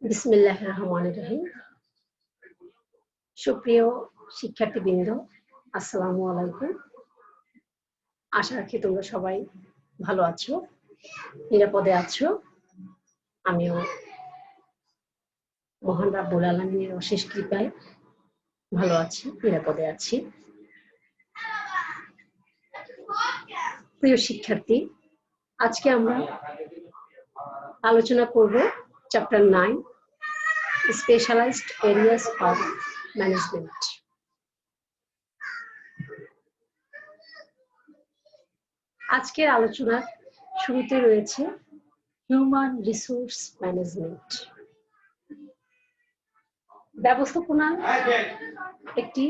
বিসমিল্লাহির রহমানির রহিম। সুপ্রিয় শিক্ষার্থীবৃন্দ, আসসালামু আলাইকুম। আশা রাখি তোমরা সবাই ভালো আছো, নিরাপদে আছো। আমিও মহান রাব্বুল আলামিনের অশেষ কৃপায় ভালো আছি, নিরাপদে আছি। প্রিয় শিক্ষার্থী, আজকে আমরা আলোচনা করব chapter 9, specialized areas of management. আজকের আলোচনার শুরুতে রয়েছে হিউম্যান রিসোর্স ম্যানেজমেন্ট। ব্যবস্থাপনা একটি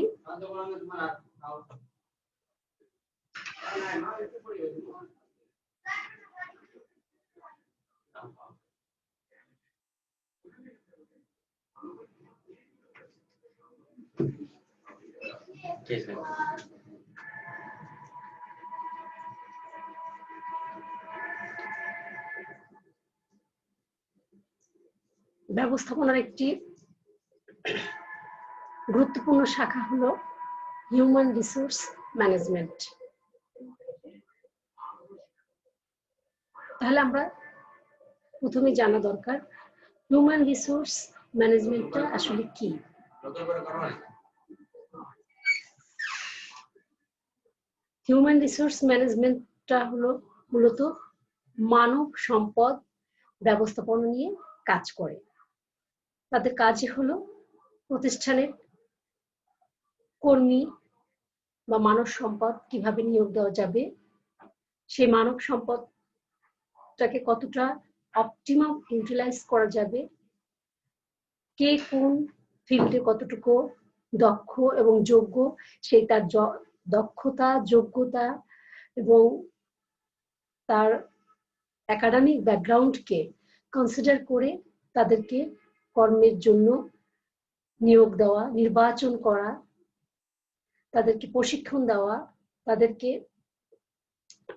ব্যবস্থাপনার একটি গুরুত্বপূর্ণ শাখা হলো হিউম্যান রিসোর্স ম্যানেজমেন্ট। তাহলে আমরা প্রথমে জানা দরকার হিউম্যান রিসোর্স ম্যানেজমেন্টটা আসলে কি। হিউম্যান রিসোর্স ম্যানেজমেন্টটা হলো মূলত মানব সম্পদ ব্যবস্থাপনা নিয়ে কাজ করে। তাদের কাজই হলো প্রতিষ্ঠানের কর্মী বা মানব সম্পদ কিভাবে নিয়োগ দেওয়া যাবে, সেই মানব সম্পদটাকে কতটা অপটিমাম ইউটিলাইজ করা যাবে, কে কোন ফিল্ডে কতটুকু দক্ষ এবং যোগ্য, সেই তার দক্ষতা, যোগ্যতা এবং তার একাডেমিক ব্যাকগ্রাউন্ডকে কনসিডার করে তাদেরকে কর্মের জন্য নিয়োগ দেওয়া, নির্বাচন করা, তাদেরকে প্রশিক্ষণ দেওয়া, তাদেরকে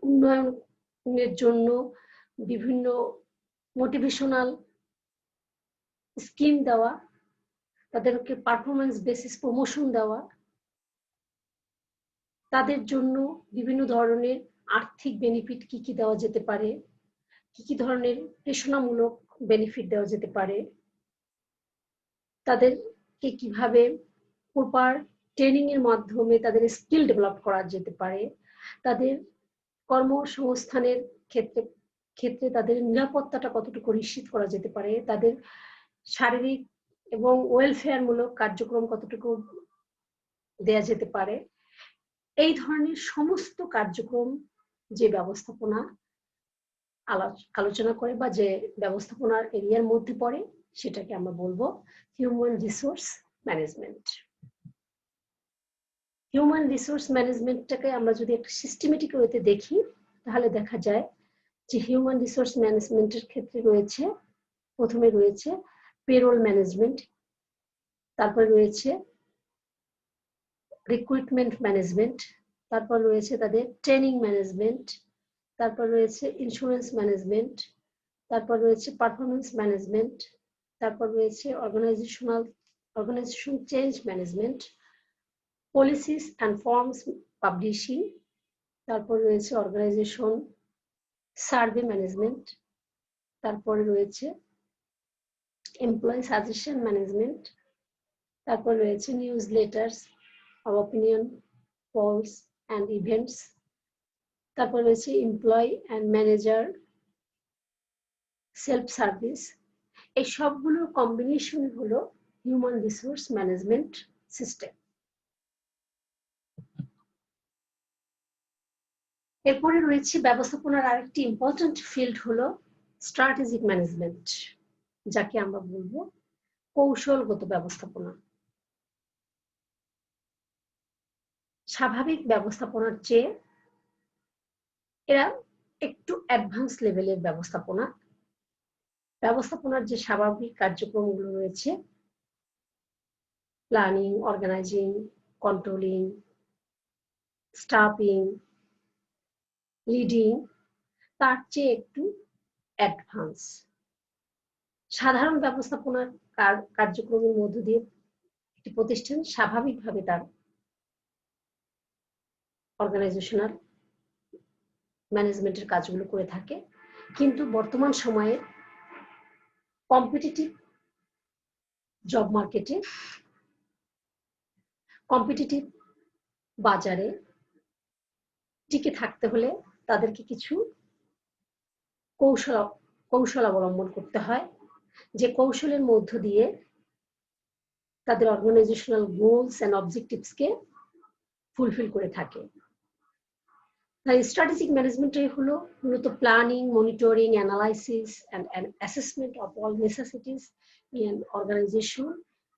উন্নয়নের জন্য বিভিন্ন মোটিভেশনাল স্কিম দেওয়া, তাদেরকে পারফরমেন্স বেসিস প্রমোশন দেওয়া, তাদের জন্য বিভিন্ন ধরনের আর্থিক বেনিফিট কি কি দেওয়া যেতে পারে, কি কি ধরনের প্রেরণামূলক বেনিফিট দেওয়া যেতে পারে, তাদেরকে কিভাবে প্রপার ট্রেনিং এর মাধ্যমে তাদের স্কিল ডেভেলপ করা যেতে পারে, তাদের কর্মসংস্থানের ক্ষেত্রে তাদের নিরাপত্তাটা কতটুকু নিশ্চিত করা যেতে পারে, তাদের শারীরিক এবং ওয়েলফেয়ার মূলক কার্যক্রম কতটুকু দেয়া যেতে পারে, এই ধরনের সমস্ত কার্যক্রম যে ব্যবস্থাপনা আলোচনা করে বা যে ব্যবস্থাপনার এরিয়ার মধ্যে পড়ে, সেটাকে আমরা বলবো human resource management. Human resource ম্যানেজমেন্টটাকে আমরা যদি একটা সিস্টেমেটিক ওয়েতে দেখি, তাহলে দেখা যায় যে হিউম্যান রিসোর্স ম্যানেজমেন্টের ক্ষেত্রে রয়েছে, প্রথমে রয়েছে পেরোল ম্যানেজমেন্ট, তারপর রয়েছে রিক্রুটমেন্ট ম্যানেজমেন্ট, তারপর রয়েছে তাদের ট্রেনিং ম্যানেজমেন্ট, তারপর রয়েছে ইন্স্যুরেন্স ম্যানেজমেন্ট, তারপর রয়েছে পারফরমেন্স ম্যানেজমেন্ট, তারপর রয়েছে organization change management, policies and forms publishing, তারপর রয়েছে অর্গানাইজেশন সার্ভে ম্যানেজমেন্ট, তারপরে রয়েছে এমপ্লয়ি সাজেশন ম্যানেজমেন্ট, তারপর রয়েছে news letters of opinion polls and events, তারপর রয়েছে employee and manager self service. এই সবগুলোর কম্বিনেশন হলো হিউম্যান রিসোর্স ম্যানেজমেন্ট সিস্টেম। এরপরে রয়েছে ব্যবস্থাপনার আরেকটি ইম্পর্টেন্ট ফিল্ড হলো স্ট্র্যাটেজিক ম্যানেজমেন্ট, যাকে আমরা বলবো কৌশলগত ব্যবস্থাপনা। স্বাভাবিক ব্যবস্থাপনার চেয়ে এরা একটু অ্যাডভান্স লেভেলের ব্যবস্থাপনা। ব্যবস্থাপনার যে স্বাভাবিক কার্যক্রমগুলো রয়েছে, planning, organizing, controlling, staffing, leading তার চেয়ে একটু অ্যাডভান্স। সাধারণ ব্যবস্থাপনার কার্যক্রমের মধ্য দিয়ে একটি প্রতিষ্ঠান স্বাভাবিকভাবে তার অর্গানাইজেশনাল ম্যানেজমেন্টের কাজগুলো করে থাকে, কিন্তু বর্তমান সময়ে কম্পিটিটিভ জব মার্কেটে, কম্পিটিটিভ বাজারে টিকে থাকতে হলে তাদেরকে কিছু কৌশল অবলম্বন করতে হয়, যে কৌশলের মধ্য দিয়ে তাদের অর্গানাইজেশনাল গোলস এন্ড অবজেক্টিভসকে ফুলফিল করে থাকে। তাই স্ট্র্যাটেজিক ম্যানেজমেন্টই হলো মূলত planning, monitoring, analysis and assessment of all necessities in organization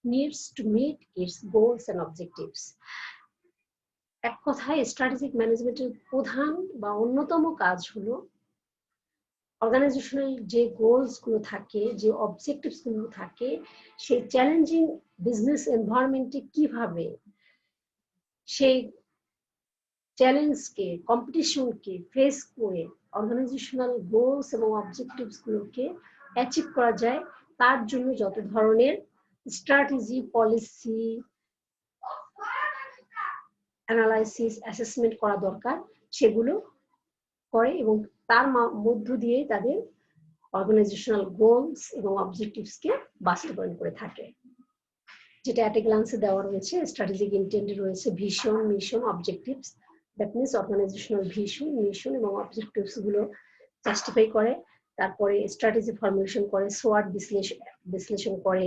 needs to meet its goals and objectives. এক কথায় স্ট্র্যাটেজিক ম্যানেজমেন্টের প্রধান বা অন্যতম কাজ হলো অর্গানাইজেশনাল যে গোলস গুলো থাকে, যে অবজেক্টিভস গুলো থাকে, সেই চ্যালেঞ্জিং বিজনেস এনভায়রনমেন্টে কিভাবে সেই চ্যালেঞ্জকে, কম্পিটিশনকে ফেস করে অর্গানাইজেশনাল গোলস এবং অবজেক্টিভস গুলোকে অ্যাচিভ করা যায়, তার জন্য যত ধরনের স্ট্র্যাটেজি, পলিসি, অ্যানালাইসিস, অ্যাসেসমেন্ট করা দরকার সেগুলো করে এবং তার মধ্য দিয়ে তাদের অর্গানাইজেশনাল গোলস এবং অবজেক্টিভসকে বাস্তবায়ন করে থাকে। যেটা অ্যাট এ গ্লান্সে দেওয়া রয়েছে, স্ট্র্যাটেজিক ইন্টেন্টে রয়েছে vision, mission, objectives. That means organizational vision, mission এবং অবজেক্টিভস গুলো জাস্টিফাই করে, তারপরে স্ট্র্যাটেজি ফর্মুলেশন করে, সোয়াট বিশ্লেষণ করে,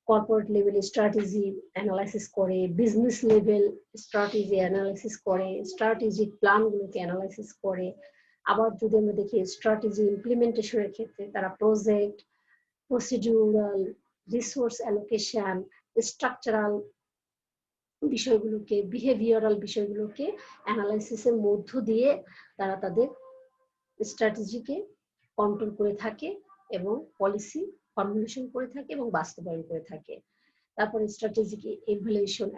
কর্পোরেট লেভেল স্ট্র্যাটেজি অ্যানালাইসিস করে, বিজনেস লেভেল স্ট্র্যাটেজি অ্যানালাইসিস করে, স্ট্র্যাটেজিক প্ল্যানগুলোকে অ্যানালাইসিস করে। আবার যদি আমরা দেখি স্ট্র্যাটেজি ইমপ্লিমেন্টেশনের ক্ষেত্রে তারা project, procedural, resource allocation, structural বিষয়গুলোকে, বিহেভিয়ারাল বিষয়গুলোকে অ্যানালাইসিসের মধ্য দিয়ে তারা তাদের স্ট্র্যাটেজিকে কন্ট্রোল করে থাকে এবং পলিসি ফর্মুলেশন করে থাকে এবং বাস্তবায়ন করে থাকে। তারপরে স্ট্র্যাটেজিক ইভ্যালুয়েশন,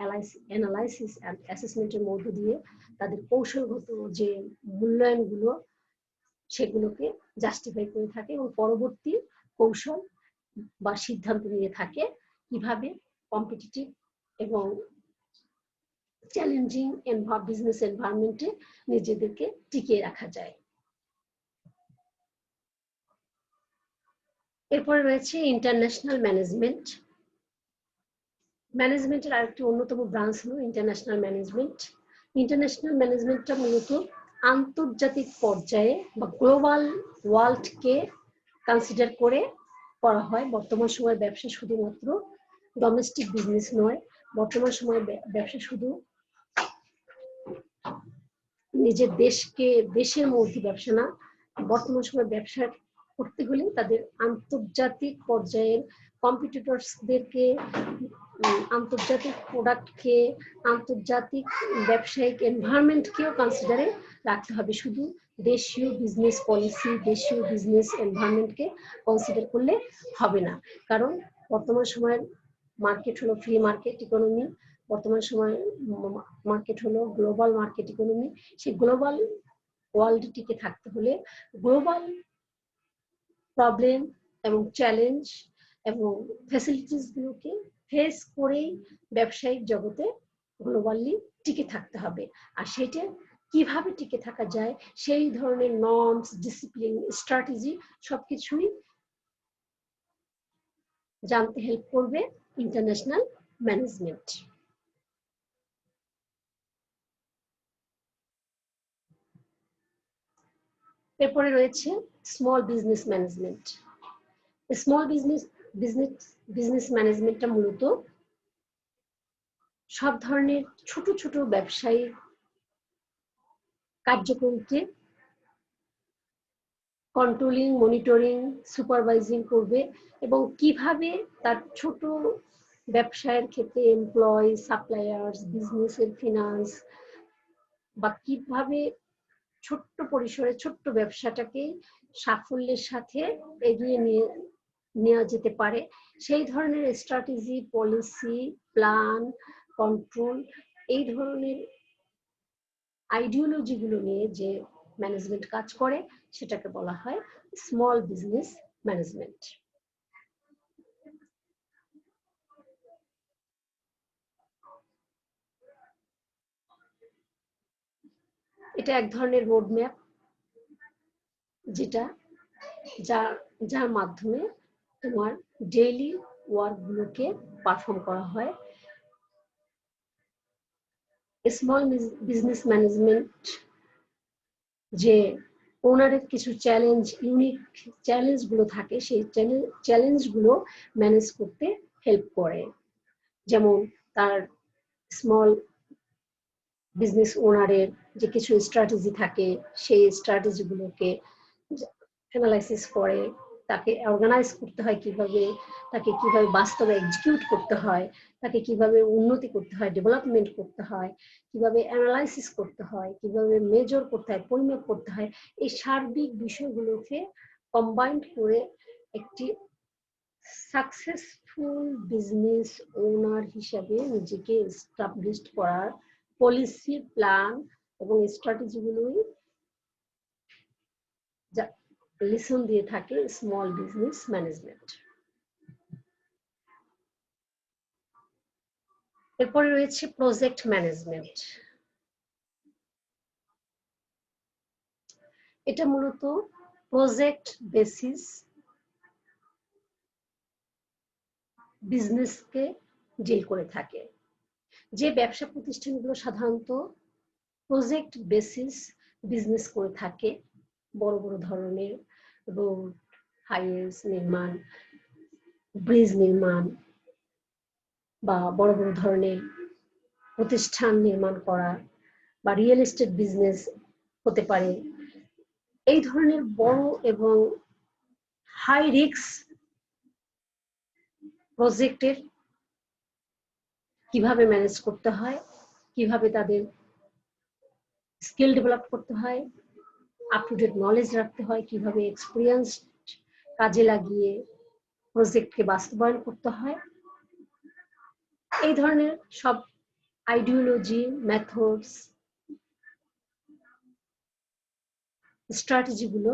অ্যানালাইসিস এন্ড অ্যাসেসমেন্টের মধ্য দিয়ে তাদের কৌশলগত যে মূল্যায়নগুলো সেগুলোকে জাস্টিফাই করে থাকে এবং পরবর্তী কৌশল বা সিদ্ধান্ত নিয়ে থাকে কিভাবে কম্পিটিটিভ এবং চ্যালেঞ্জিং বিজনেস এনভায়রনমেন্টে নিজেদেরকে টিকিয়ে রাখা যায়। এরপরে রয়েছে ইন্টারন্যাশনাল ম্যানেজমেন্ট। ম্যানেজমেন্টের আরেকটি অন্যতম ব্রাঞ্চ হলো ইন্টারন্যাশনাল ম্যানেজমেন্ট। ইন্টারন্যাশনাল ম্যানেজমেন্টটা মূলত আন্তর্জাতিক পর্যায়ে বা গ্লোবাল ওয়ার্ল্ডকে কনসিডার করে করা হয়। বর্তমান সময়ে ব্যবসা শুধুমাত্র ডোমেস্টিক বিজনেস নয়, বর্তমান সময়ে ব্যবসা শুধু নিজের দেশের মধ্যে ব্যবসা না, বর্তমান সময়ে ব্যবসা করতে হলে তাদের আন্তর্জাতিক পর্যায়ের কম্পিটিটরসদেরকে, আন্তর্জাতিক প্রোডাক্টকে, আন্তর্জাতিক ব্যবসায়িক এনভায়রনমেন্টকেও কনসিডারে রাখতে হবে। শুধু দেশীয় বিজনেস পলিসি, দেশীয় বিজনেস এনভায়রনমেন্টকে কনসিডার করলে হবে না, কারণ বর্তমান সময়ের মার্কেট হলো ফ্রি মার্কেট ইকোনমি, বর্তমান সময় মার্কেট হলো গ্লোবাল মার্কেট ইকোনমি। সেই গ্লোবাল ওয়ার্ল্ডে টিকে থাকতে হলে গ্লোবাল প্রবলেম এবং চ্যালেঞ্জ এবং ফ্যাসিলিটিস গুলোকে ফেস করেই ব্যবসায়িক জগতে গ্লোবালি টিকে থাকতে হবে। আর সেটা কিভাবে টিকে থাকা যায়, সেই ধরনের নর্মস, ডিসিপ্লিন, স্ট্র্যাটেজি সবকিছুই জানতে হেল্প করবে ইন্টারন্যাশনাল ম্যানেজমেন্ট। এরপরে রয়েছে small business management. Small business ম্যানেজমেন্টটা মূলত সব ধরনের ছোট ছোট ব্যবসায়ী কার্যক্রমকে কন্ট্রোলিং, মনিটরিং, সুপারভাইজিং করবে এবং কিভাবে তার ছোট ব্যবসায়ের ক্ষেত্রে এমপ্লয়, সাপ্লায়ার্স, বিজনেসের ফিনান্স বা কিভাবে ছোট্ট পরিসরে ছোট্ট ব্যবসাটাকে সাফল্যের সাথে এগিয়ে নেওয়া যেতে পারে, সেই ধরনের স্ট্র্যাটেজি, পলিসি, প্ল্যান, কন্ট্রোল, এই ধরনের আইডিওলজি গুলো নিয়ে যে ম্যানেজমেন্ট কাজ করে সেটাকে বলা হয় স্মল বিজনেস ম্যানেজমেন্ট। এটা এক ধরনের রোড ম্যাপ যেটা যার মাধ্যমে তোমার ডেইলি ওয়ার্ক গুলোকে পারফর্ম করা হয়। স্মল বিজনেস ম্যানেজমেন্ট যে ওনারের কিছু ইউনিক চ্যালেঞ্জ গুলো থাকে, সেই চ্যালেঞ্জ গুলো ম্যানেজ করতে হেল্প করে। যেমন তার স্মল বিজনেস ওনারের যে কিছু স্ট্র্যাটেজি থাকে, সেই স্ট্র্যাটেজি গুলোকে অ্যানালাইসিস করে তাকে অর্গানাইজ করতে হয় কিভাবে, তাকে কিভাবে বাস্তবে এক্সিকিউট করতে হয়, তাকে কিভাবে উন্নতি করতে হয়, ডেভেলপমেন্ট করতে হয়, কিভাবে অ্যানালাইসিস করতে হয়, কিভাবে মেজর করতে হয়, পরিমাপ করতে হয়। এই সার্বিক বিষয়গুলোকে কম্বাইন্ড করে একটি সাকসেসফুল বিজনেস ওনার হিসাবে নিজেকে এস্টাবলিশ করার পলিসি, প্ল্যান এবং স্ট্র্যাটেজিগুলোই লিসন দিয়ে থাকে স্মল বিজনেস ম্যানেজমেন্ট। এরপরে রয়েছে প্রজেক্ট ম্যানেজমেন্ট। এটা মূলত প্রজেক্ট বেসিস বিজনেসকে ডিল করে থাকে। যে ব্যবসা প্রতিষ্ঠানগুলো সাধারণত প্রজেক্ট বেসিস বিজনেস করে থাকে, বড় বড় ধরনের রোড, হাইওয়েজ নির্মাণ, ব্রিজ নির্মাণ বা বড় বড় ধরনের প্রতিষ্ঠান নির্মাণ করা বা রিয়েল এস্টেট বিজনেস হতে পারে, এই ধরনের বড় এবং হাই রিস্ক প্রজেক্টের কিভাবে ম্যানেজ করতে হয়, কিভাবে তাদের স্কিল ডেভেলপ করতে হয়, আপ টু ডেট নলেজ রাখতে হয়, কিভাবে এক্সপিরিয়েন্স কাজে লাগিয়ে প্রজেক্টকে বাস্তবায়ন করতে হয়, এই ধরনের সব আইডিওলজি, মেথডস, স্ট্র্যাটেজি গুলো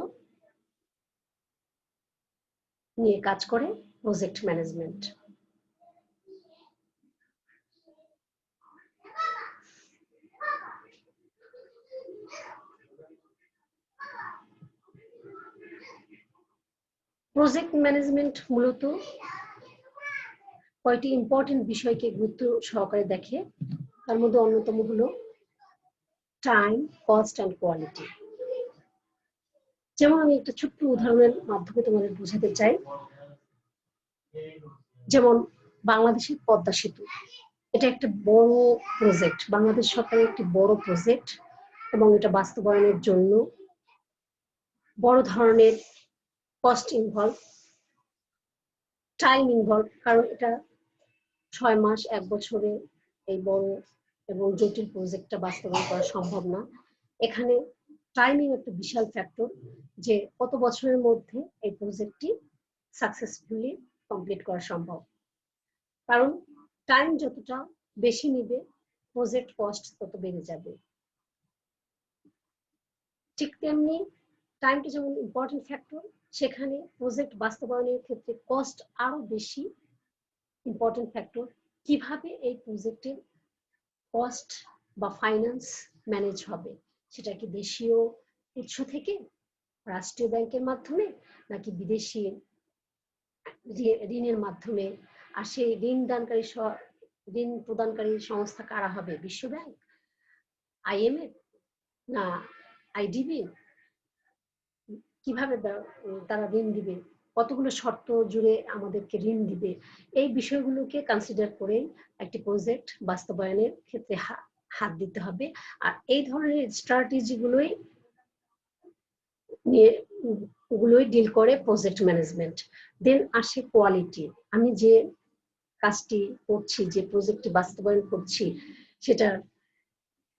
নিয়ে কাজ করে প্রজেক্ট ম্যানেজমেন্ট। প্রজেক্ট ম্যানেজমেন্ট মূলত কয়েকটি ইম্পর্টেন্ট বিষয়কে গুরুত্ব সহকারে দেখে। তার মধ্যে অন্যতম হলো টাইম, কস্ট অ্যান্ড কোয়ালিটি। যেমন আমি একটা ছোট্ট উদাহরণের মাধ্যমে তোমাদের বোঝাতে চাই। যেমন বাংলাদেশের পদ্মা সেতু, এটা একটা বড় প্রজেক্ট, বাংলাদেশ সরকারের একটি বড় প্রজেক্ট, এবং এটা বাস্তবায়নের জন্য বড় ধরনের কস্ট ইনভলভ, টাইম ইনভলভ, কারণ এটা 6 মাস 1 বছরে এই বড় এবং জটিল প্রজেক্টটা বাস্তবায়ন করা সম্ভব না। এখানে টাইমিং একটা বিশাল ফ্যাক্টর, যে কত বছরের মধ্যে এই প্রজেক্টটি সাকসেসফুলি কমপ্লিট করা সম্ভব। কারণ টাইম যতটা বেশি নেবে, প্রজেক্ট কস্ট তত বেড়ে যাবে। ঠিক তেমনি টাইমটা যেমন ইম্পর্টেন্ট ফ্যাক্টর, সেখানে প্রজেক্ট বাস্তবায়নের ক্ষেত্রে কস্ট আরো বেশি ইম্পর্টেন্ট ফ্যাক্টর। কিভাবে এই প্রজেক্টের কস্ট বা ফাইন্যান্স ম্যানেজ হবে, সেটা কি দেশীয় উৎস থেকে, রাষ্ট্রীয় ব্যাংকের মাধ্যমে, নাকি বিদেশি ঋণের মাধ্যমে, আর সেই ঋণ প্রদানকারী সংস্থা কারা হবে, বিশ্ব ব্যাংক, IMF না IDB, কিভাবে তারা ঋণ দিবে, কতগুলো শর্ত জুড়ে আমাদেরকে ঋণ দিবে, এই বিষয়গুলোকে কনসিডার করে একটি প্রজেক্ট বাস্তবায়নের ক্ষেত্রে হাত দিতে হবে। আর এই ধরনের স্ট্র্যাটেজি গুলোই ডিল করে প্রজেক্ট ম্যানেজমেন্ট। দেন আসে কোয়ালিটি। আমি যে কাজটি করছি, যে প্রজেক্টটি বাস্তবায়ন করছি, সেটার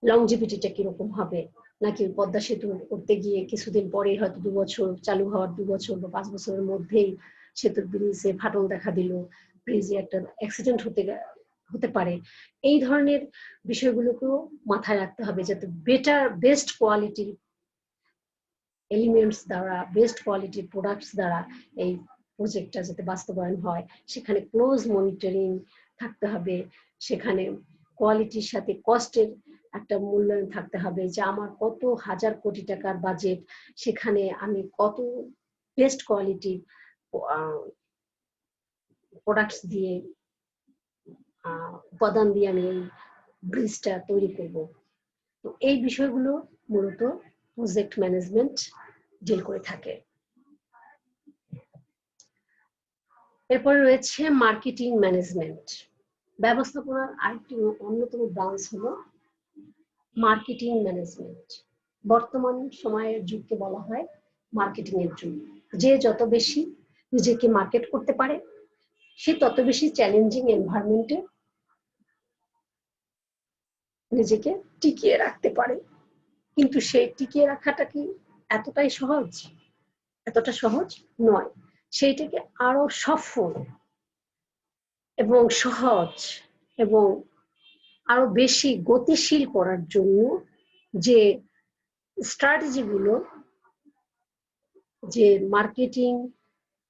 লংজিভিটিটা কিরকম হবে, নাকি পদ্মা সেতু করতে গিয়ে কিছুদিন পরে হয়তো 2 বছর চালু হওয়ার 2 বছর বা 5 বছরের মধ্যেই সেতুর ব্রিজে ফাটল দেখা দিল, ব্রিজে একটা অ্যাক্সিডেন্ট হতে পারে। এই ধরনের বিষয়গুলোকেও মাথায় রাখতে হবে, যাতে বেস্ট কোয়ালিটির এলিমেন্টস দ্বারা, বেস্ট কোয়ালিটির প্রোডাক্টস দ্বারা এই প্রজেক্টটা যাতে বাস্তবায়ন হয়, সেখানে ক্লোজ মনিটরিং থাকতে হবে, সেখানে কোয়ালিটির সাথে কস্টের একটা মূল্যায়ন থাকতে হবে, যে আমার কত হাজার কোটি টাকার বাজেট, সেখানে আমি কত বেস্ট কোয়ালিটির প্রোডাক্টস দিয়ে উপাদান দিয়ে আমি এই ব্রিজটা তৈরি করব। তো এই বিষয়গুলো মূলত প্রজেক্ট ম্যানেজমেন্ট ডিল করে থাকে। এরপরে রয়েছে মার্কেটিং ম্যানেজমেন্ট। ব্যবস্থাপনার আরেকটি অন্যতম ব্রাঞ্চ হলো মার্কেটিং ম্যানেজমেন্ট। বর্তমান সময়ের যুগকে বলা হয় মার্কেটিং এর যুগ। যে যত বেশি নিজেকে মার্কেট করতে পারে, সে তত বেশি চ্যালেঞ্জিং এনভায়রনমেন্টে নিজেকে টিকিয়ে রাখতে পারে। কিন্তু সেই টিকিয়ে রাখাটা কি এতটাই সহজ? এতটা সহজ নয়। সেইটাকে আরো সফল এবং সহজ এবং আরো বেশি গতিশীল করার জন্য যে স্ট্র্যাটেজিগুলো, যে মার্কেটিং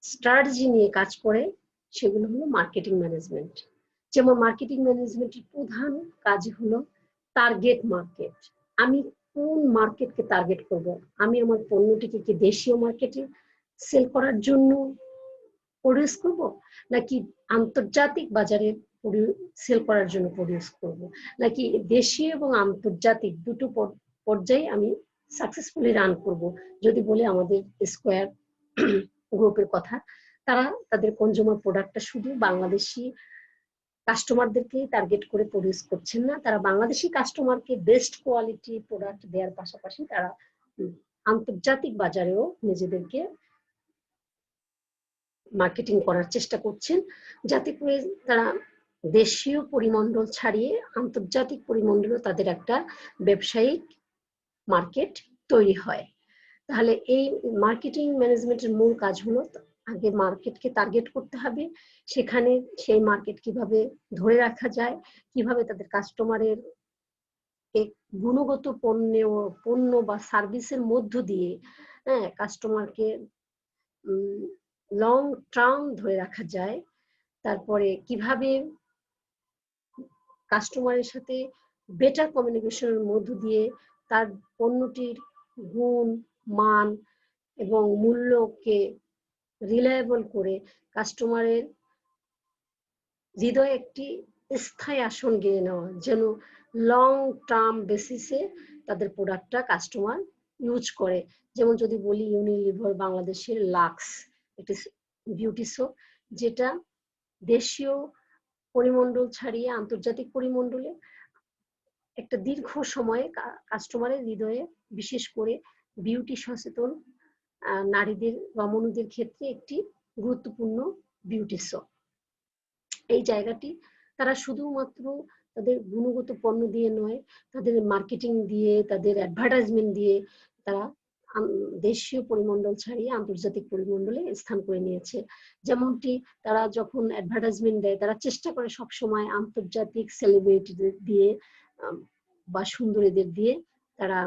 স্ট্র্যাটেজি নিয়ে কাজ করে, সেগুলো হলো মার্কেটিং ম্যানেজমেন্ট। যেমন মার্কেটিং ম্যানেজমেন্টের প্রধান কাজ হলো টার্গেট মার্কেট। আমি কোন মার্কেটকে টার্গেট করব? আমি আমার পণ্যটিকে কি দেশীয় মার্কেটে সেল করার জন্য প্রডিউস করব, নাকি আন্তর্জাতিক বাজারে সেল করার জন্য প্রডিউস করব, নাকি দেশীয় এবং আন্তর্জাতিক দুটো পর্যায়ে আমি সাকসেসফুলি রান করব? যদি বলে আমাদের স্কোয়ার গ্রুপের কথা, তারা তাদের কনজিউমার প্রোডাক্টটা শুধু বাংলাদেশি কাস্টমারদেরকে টার্গেট করে প্রডিউস করছেন না, তারা বাংলাদেশি কাস্টমারকে বেস্ট কোয়ালিটি প্রোডাক্ট দেওয়ার পাশাপাশি তারা আন্তর্জাতিক বাজারেও নিজেদেরকে মার্কেটিং করার চেষ্টা করছেন, যাতে করে তারা দেশীয় পরিমণ্ডল ছাড়িয়ে আন্তর্জাতিক পরিমণ্ডলও তাদের একটা ব্যবসায়িক মার্কেট তৈরি হয়। তাহলে এই মার্কেটিং ম্যানেজমেন্টের মূল কাজ হলো আগে মার্কেটকে টার্গেট করতে হবে, সেখানে সেই মার্কেট কিভাবে ধরে রাখা যায়, কিভাবে তাদের কাস্টমারের গুণগত পণ্য বা সার্ভিসের মধ্য দিয়ে কাস্টমারকে লং টার্ম ধরে রাখা যায়, তারপরে কিভাবে কাস্টমারের সাথে বেটার কমিউনিকেশনের মধ্য দিয়ে তার পণ্যটির গুণ, মান এবং মূল্যকে রিলায়েবল করে কাস্টমারের হৃদয়ে একটি স্থায়ী আসন গেড়ে নেওয়া, যেন লং টার্ম বেসিসে তাদের প্রোডাক্টটা কাস্টমার ইউজ করে। যেমন যদি বলি ইউনিলিভার বাংলাদেশের লাক্স একটি বিউটি সোপ, যেটা দেশীয় পরিমণ্ডল ছাড়িয়ে আন্তর্জাতিক পরিমণ্ডলে একটা দীর্ঘ সময়ে কাস্টমারের হৃদয়ে, বিশেষ করে বিউটি সচেতন নারীদের রমণীদের ক্ষেত্রে একটি গুরুত্বপূর্ণ বিউটি সোপ। এই জায়গাটি তারা শুধুমাত্র তাদের গুণগত পণ্য দিয়ে নয়, তাদের মার্কেটিং দিয়ে, তাদের অ্যাডভার্টাইজমেন্ট দিয়ে তারা দেশীয় পরিমণ্ডল ছাড়িয়ে আন্তর্জাতিক পরিমণ্ডলে স্থান করে নিয়েছে। যেমনটি তারা যখন অ্যাডভার্টাইজমেন্ট দেয়, তারা চেষ্টা করে সবসময় আন্তর্জাতিক সেলিব্রিটিদের দিয়ে বা সুন্দরীদের দিয়ে তারা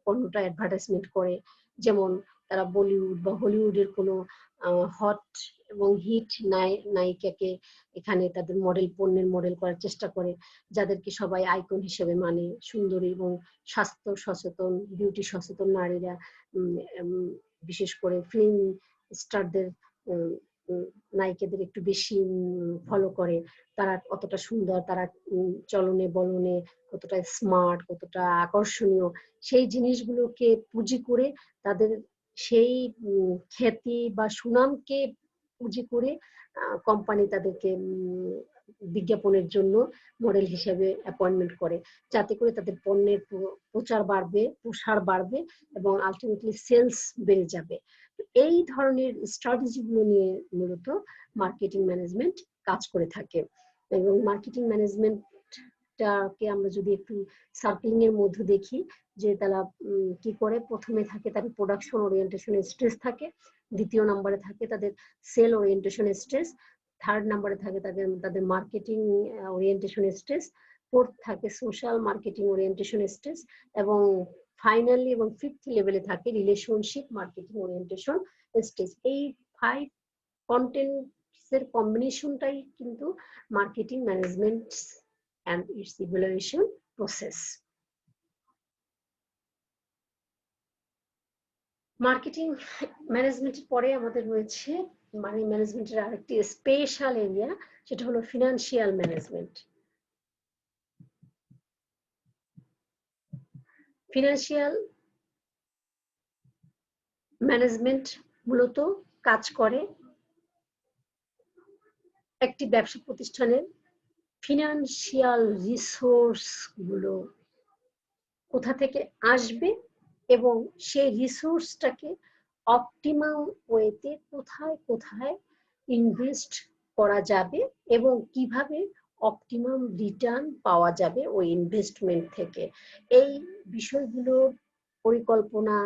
পণ্যটা অ্যাডভার্টাইজমেন্ট করে। যেমন তারা বলিউড বা হলিউডের কোনো হট এবং হিট নায়িকাকে এখানে তাদের পণ্যের মডেল করার চেষ্টা করে, যাদেরকে সবাই আইকন হিসেবে মানে, সুন্দরী এবং স্বাস্থ্য সচেতন, বিউটি সচেতন নারীরা বিশেষ করে ফিল্ম স্টারদের নায়িকাদের একটু বেশি ফলো করে। তারা কতটা সুন্দর, তারা চলনে বলনে কতটা স্মার্ট, কতটা আকর্ষণীয়, সেই জিনিসগুলোকে পুঁজি করে তাদের সেই খ্যাতি বা সুনামকে পুঁজি করে কোম্পানি তাদেরকে বিজ্ঞাপনের জন্য মডেল হিসেবে অ্যাপয়েন্টমেন্ট করে, যাতে করে তাদের পণ্যের প্রচার বাড়বে, প্রসার বাড়বে এবং আলটিমেটলি সেলস বেড়ে যাবে। এই ধরনের স্ট্র্যাটেজিগুলো নিয়ে মূলত মার্কেটিং ম্যানেজমেন্ট কাজ করে থাকে। এবং মার্কেটিং ম্যানেজমেন্টটাকে আমরা যদি একটু সার্কেলিং এর মধ্যে দেখি, যে তারা কি করে, প্রথমে থাকে তাদের প্রোডাকশন ওরিয়েন্টেশন স্ট্রেস থাকে, দ্বিতীয় নম্বরে থাকে তাদের সেল ওরিয়েন্টেশন স্ট্রেস, থার্ড নম্বরে থাকে তাদের মার্কেটিং ওরিয়েন্টেশন স্ট্রেস, ফোর্থ থাকে সোশ্যাল মার্কেটিং ওরিয়েন্টেশন স্ট্রেস, এবং ফাইনালি এবং ফিফথ লেভেলে থাকে রিলেশনশিপ মার্কেটিং ওরিয়েন্টেশন স্টেজ। এই 5 কন্টেন্টস এর কম্বিনেশনটাই কিন্তু marketing management and its evaluation process. Marketing ম্যানেজমেন্টের পরে আমাদের রয়েছে মানি ম্যানেজমেন্টের আরেকটি স্পেশাল এরিয়া, সেটা হলো ফিনান্সিয়াল ম্যানেজমেন্ট। ফিনান্সিয়াল ম্যানেজমেন্ট মূলত কাজ করে একটি ব্যবসা প্রতিষ্ঠানের ফিনান্সিয়াল রিসোর্স গুলো কোথা থেকে আসবে এবং সেই রিসোর্সটাকে অপটিমাম ওয়েতে কোথায় কোথায় ইনভেস্ট করা যাবে এবং কিভাবে অপটিমাম রিটার্ন পাওয়া যাবে ওই ইনভেস্টমেন্ট থেকে। এই বিষয়গুলোর পরিকল্পনা,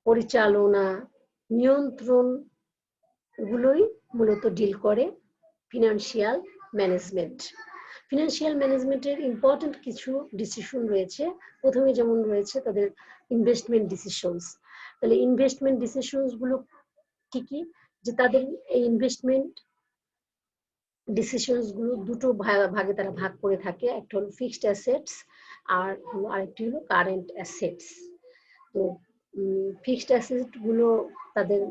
পরিচালনা, নিয়ন্ত্রণ গুলোই মূলত ডিল করে ফিনান্সিয়াল ম্যানেজমেন্ট। ফিনান্সিয়াল ম্যানেজমেন্টের ইম্পর্টেন্ট কিছু ডিসিশন রয়েছে। প্রথমে যেমন রয়েছে তাদের ইনভেস্টমেন্ট ডিসিশনস। তাহলে ইনভেস্টমেন্ট ডিসিশনস গুলো কি কি, যে তাদের এই ইনভেস্টমেন্ট ডিসিশনস গুলো দুটো ভাগে তারা ভাগ করে থাকে। একটা হলো ফিক্সড অ্যাসেটস আর আরেকটি হলো কারেন্ট অ্যাসেটস। তো ফিক্সড অ্যাসেট গুলো তাদের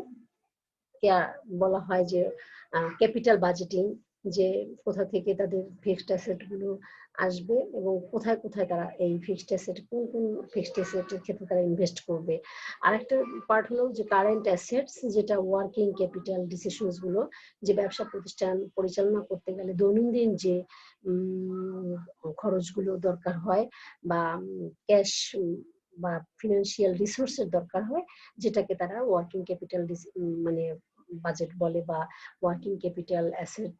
বলা হয় যে ক্যাপিটাল বাজেটিং, যে কোথা থেকে তাদের ফিক্সড অ্যাসেট গুলো আসবে এবং কোথায় কোথায় তারা এই ফিক্সড অ্যাসেট, কোন কোন ফিক্সড অ্যাসেটের ক্ষেত্রে তারা ইনভেস্ট করবে। আরেকটা পার্ট হলো যে কারেন্ট অ্যাসেটস, যেটা ওয়ার্কিং ক্যাপিটাল ডিসিশনস গুলো, যে ব্যবসা প্রতিষ্ঠান পরিচালনা করতে গেলে দৈনন্দিন যে খরচগুলো দরকার হয় বা ক্যাশ বা ফিনান্সিয়াল রিসোর্সের দরকার হয়, যেটাকে তারা ওয়ার্কিং ক্যাপিটাল মানে বাজেট বলে বা working capital asset,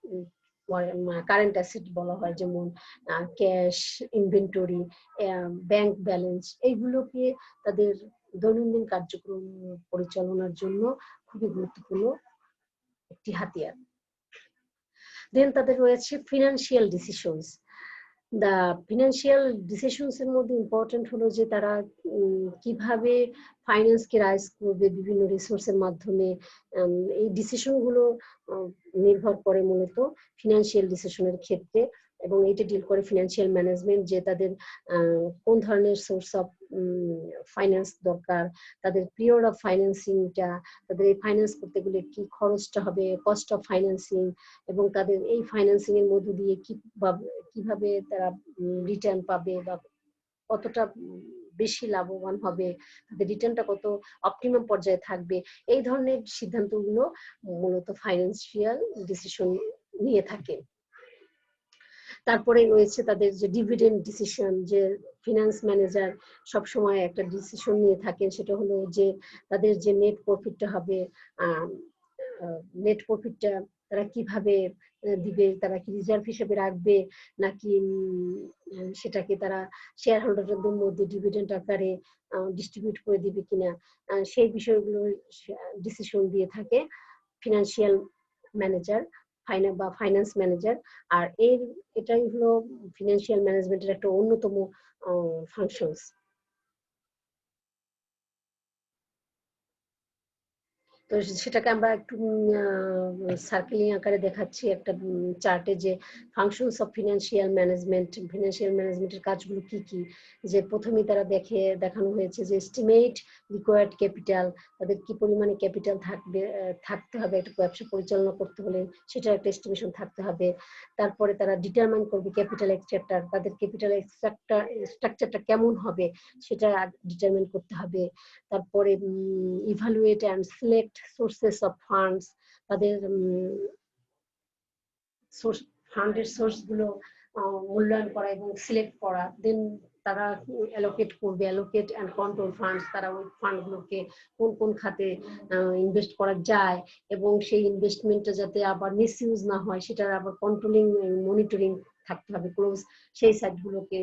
current asset বলা হয়, যেমন ক্যাশ, ইনভেন্টরি, ব্যাংক ব্যালেন্স। এইগুলোকে তাদের দৈনন্দিন কার্যক্রম পরিচালনার জন্য খুবই গুরুত্বপূর্ণ একটি হাতিয়ার। দেন তাদের রয়েছে ফিনান্সিয়াল ডিসিশনস। দা ফিনান্সিয়াল ডিসিশনস এর মধ্যে ইম্পর্টেন্ট হলো যে তারা কিভাবে ফাইন্যান্সকে রাইজ করবে বিভিন্ন রিসোর্সের মাধ্যমে। এই ডিসিশন গুলো নির্ভর করে মূলত ফিনান্সিয়াল ডিসিশনের ক্ষেত্রে, এবং এটা ডিল করে ফিনান্সিয়াল ম্যানেজমেন্ট, যে তাদের কোন ধরনের সোর্স অফ ফাইন্যান্স দরকার, তাদের পিরিয়ড অফ ফাইন্যান্সিংটা, তাদের এই ফাইন্যান্স করতে গেলে কি খরচটা হবে, কস্ট অফ ফাইন্যান্সিং, এবং তাদের এই ফাইন্যান্সিং এর মধ্য দিয়ে কিভাবে তারা রিটার্ন পাবে বা কতটা বেশি লাভবান হবে, তাদের রিটার্নটা কত অপটিমাম পর্যায়ে থাকবে। এই ধরনের সিদ্ধান্তগুলো মূলত ফাইন্যান্সিয়াল ডিসিশন নিয়ে থাকে। তারপরে রয়েছে তাদের যে ডিভিডেন্ড ডিসিশন, যে ফিনান্স ম্যানেজার সবসময় একটা ডিসিশন নিয়ে থাকেন, সেটা হলো যে তাদের যে নেট প্রফিটটা হবে, নেট প্রফিটটা তারা কিভাবে দিবে, তারা কি রিজার্ভ হিসেবে রাখবে নাকি সেটাকে তারা শেয়ার হোল্ডারদের মধ্যে ডিভিডেন্ড আকারে ডিস্ট্রিবিউট করে দিবে কিনা, সেই বিষয়গুলো ডিসিশন দিয়ে থাকে ফিনান্সিয়াল ম্যানেজার বা ফাইন্যান্স ম্যানেজার। আর এটাই হলো ফিনান্সিয়াল ম্যানেজমেন্টের একটা অন্যতম ফাংশনস। তো সেটাকে আমরা একটু সার্কেলিং আকারে দেখাচ্ছি একটা চার্টে, যে ফাংশনস অফ ফিনান্সিয়াল ম্যানেজমেন্টের কাজগুলো কি কি। যে প্রথমেই তারা দেখানো হয়েছে যে এস্টিমেট রিকোয়ার্ড ক্যাপিটাল, তাদের কি পরিমাণে ক্যাপিটাল থাকতে হবে একটা ব্যবসা পরিচালনা করতে হলে, সেটার একটা এস্টিমেশন থাকতে হবে। তারপরে তারা ডিটারমাইন করবে ক্যাপিটাল স্ট্রাকচার, তাদের ক্যাপিটাল স্ট্রাকচারটা কেমন হবে সেটা ডিটারমাইন করতে হবে। তারপরে evaluate and select sources of funds, তাদের ফান্ডের সোর্স গুলো মূল্যায়ন করা এবং সিলেক্ট করা। দেন তারা অ্যালোকেট অ্যান্ড কন্ট্রোল ফান্ডস, তারা ওই ফান্ডগুলোকে কোন কোন খাতে ইনভেস্ট করা যায় এবং সেই ইনভেস্টমেন্টটা যাতে আবার মিসইউজ না হয় সেটার আবার কন্ট্রোলিং মনিটরিং থাকতে হবে ক্লোজ, সেই সাইটগুলোকে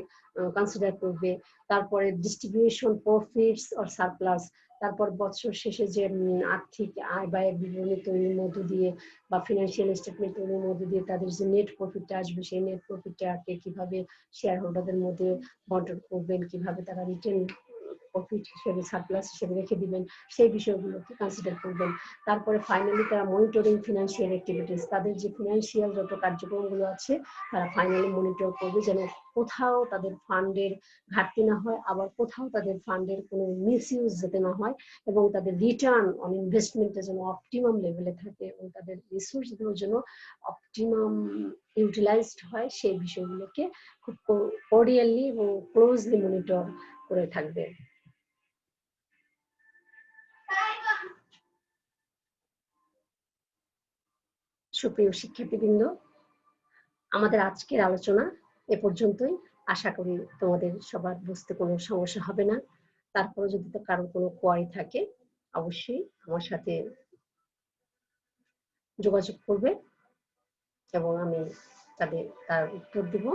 কনসিডার করবে। তারপরে ডিস্ট্রিবিউশন প্রফিটস অর সারপ্লাস, তারপর বছর শেষে যে আর্থিক আয় ব্যয়ের বিবরণী তৈরির মধ্য দিয়ে বা ফিনান্সিয়াল স্টেটমেন্ট তৈরির মধ্য দিয়ে তাদের যে নেট প্রফিটটা আসবে সেই নেট প্রফিটটাকে কিভাবে শেয়ার হোল্ডারদের মধ্যে বন্টন করবেন, কিভাবে তারা রিটেন প্রফিট হিসেবে সারপ্লাস হিসেবে রেখে দিবেন, সেই বিষয়গুলোকে কনসিডার করবেন। তারপরে ফাইনালি তারা মনিটরিং ফিনান্সিয়াল অ্যাক্টিভিটিস, তাদের যে ফিনান্সিয়াল যত কার্যক্রমগুলো আছে তারা ফাইনালি মনিটর করবে যেন কোথাও তাদের ফান্ডের ঘাটতি না হয়, আবার কোথাও তাদের ফান্ডের কোনো মিসইউজ যাতে না হয়, এবং তাদের রিটার্ন অন ইনভেস্টমেন্টে যেন অপটিমাম লেভেলে থাকে এবং তাদের রিসোর্সগুলো যেন অপটিমাম ইউটিলাইজড হয়, সেই বিষয়গুলোকে খুব কোর্ডিয়ালি এবং ক্লোজলি মনিটর করে থাকবে। সুপ্রিয় শিক্ষার্থীবৃন্দ, আমাদের আজকের আলোচনা এ পর্যন্তই। আশা করি তোমাদের সবার বুঝতে কোনো সমস্যা হবে না। তারপরে যদি কারোর কোনো কোয়ারি থাকে অবশ্যই আমার সাথে যোগাযোগ করবে এবং আমি তার উত্তর দেব।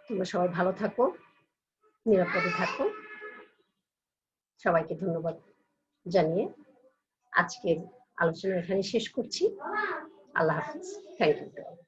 তোমরা সবাই ভালো থাকো, নিরাপদে থাকো। সবাইকে ধন্যবাদ জানিয়ে আজকের আলোচনা এখানে শেষ করছি। আল্লাহ হাফিজ। Thank you.